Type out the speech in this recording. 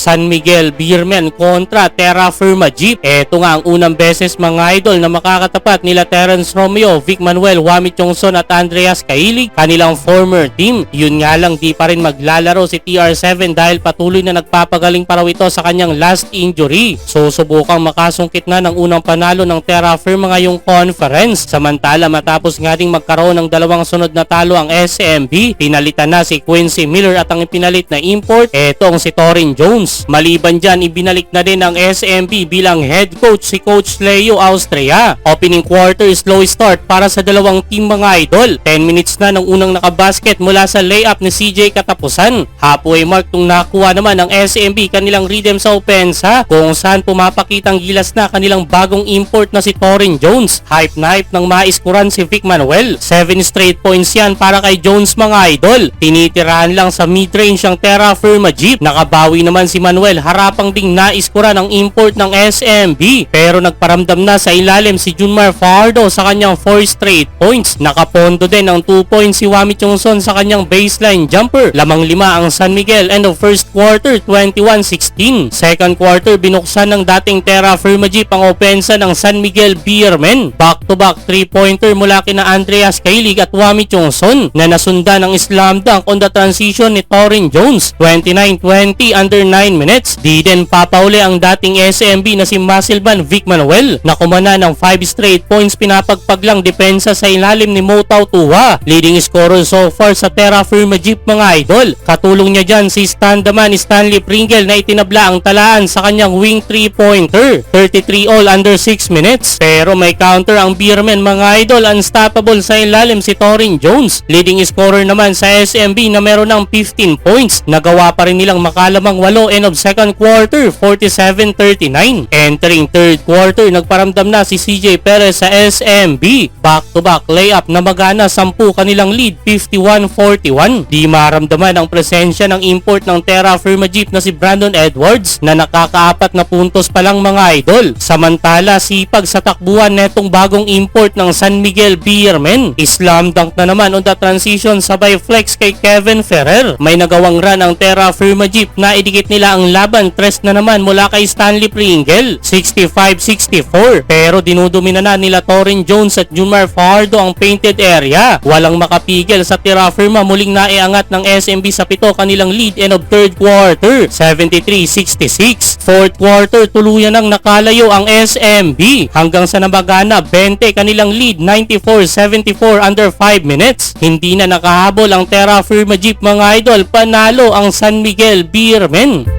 San Miguel Beermen kontra Terra Firma Jeep. Ito nga ang unang beses mga idol na makakatapat nila Terence Romeo, Vic Manuel, Wami Chongson at Andreas Kailig, kanilang former team. Yun nga lang di pa rin maglalaro si TR7 dahil patuloy na nagpapagaling pa raw ito sa kanyang last injury. So subukang makasungkit na ng unang panalo ng Terra Firma ngayong conference. Samantala matapos nga ding magkaroon ng dalawang sunod na talo ang SMB, pinalitan na si Quincy Miller at ang ipinalit na import, etong si Torin Jones. Maliban dyan, ibinalik na din ng SMB bilang head coach si Coach Leo Austria. Opening quarter slow start para sa dalawang team mga idol. 10 minutes na ng unang nakabasket mula sa layup ni CJ katapusan. Halfway mark tung nakuha naman ng SMB kanilang rhythm sa opensa, kung saan pumapakitang gilas na kanilang bagong import na si Torin Jones. Hype na hype ng maiskuran si Vic Manuel. 7 straight points yan para kay Jones mga idol. Tinitirahan lang sa mid-range ang Terra Firma Jeep. Nakabawi naman si Manuel, harapang ding naiskuran ang import ng SMB. Pero nagparamdam na sa ilalim si Junmar Fajardo sa kanyang 4 straight points. Nakapondo din ang 2 points si Wami Chongson sa kanyang baseline jumper. Lamang 5 ang San Miguel. End of first quarter, 21-16. Second quarter, binuksan ng dating Terra Firma Jeep ang opensa ng San Miguel Beermen. Back-to-back 3-pointer mula kina Andreas Kailig at Wami Chongson na nasundan ng slam dunk on the transition ni Torin Jones. 29-20 under 9 minutes. Di din papauli ang dating SMB na si Masilban Vic Manuel na kumana ng 5 straight points, pinapagpag lang depensa sa ilalim ni Motau Tua. Leading scorer so far sa Terra Firma Jeep mga idol. Katulong niya dyan si standaman Stanley Pringle na itinabla ang talaan sa kanyang wing 3-pointer. 33 all under 6 minutes. Pero may counter ang Beermen mga idol. Unstoppable sa ilalim si Torin Jones. Leading scorer naman sa SMB na meron ng 15 points. Nagawa pa rin nilang makalamang 8 end of second quarter, 47-39. Entering third quarter, nagparamdam na si CJ Perez sa SMB. Back-to-back layup na magana, 10 kanilang lead, 51-41. Di maramdaman ang presensya ng import ng Terra Firma Jeep na si Brandon Edwards na nakakaapat na puntos pa lang mga idol. Samantala, sipag sa takbuhan netong bagong import ng San Miguel Beermen. Slam dunk na naman on the transition sabay flex kay Kevin Ferrer. May nagawang run ang Terra Firma Jeep na idikit nila ang laban. Tres na naman mula kay Stanley Pringle, 65-64. Pero dinudumina na nila Torin Jones at Junmar Fajardo ang painted area. Walang makapigil sa Terra Firma, muling naiangat ng SMB sa 7 kanilang lead end of third quarter, 73-66. Fourth quarter, tuluyan nang nakalayo ang SMB hanggang sa nabagana 20 kanilang lead, 94-74 under 5 minutes. Hindi na nakahabol ang Terra Firma Jeep mga idol, panalo ang San Miguel Beermen.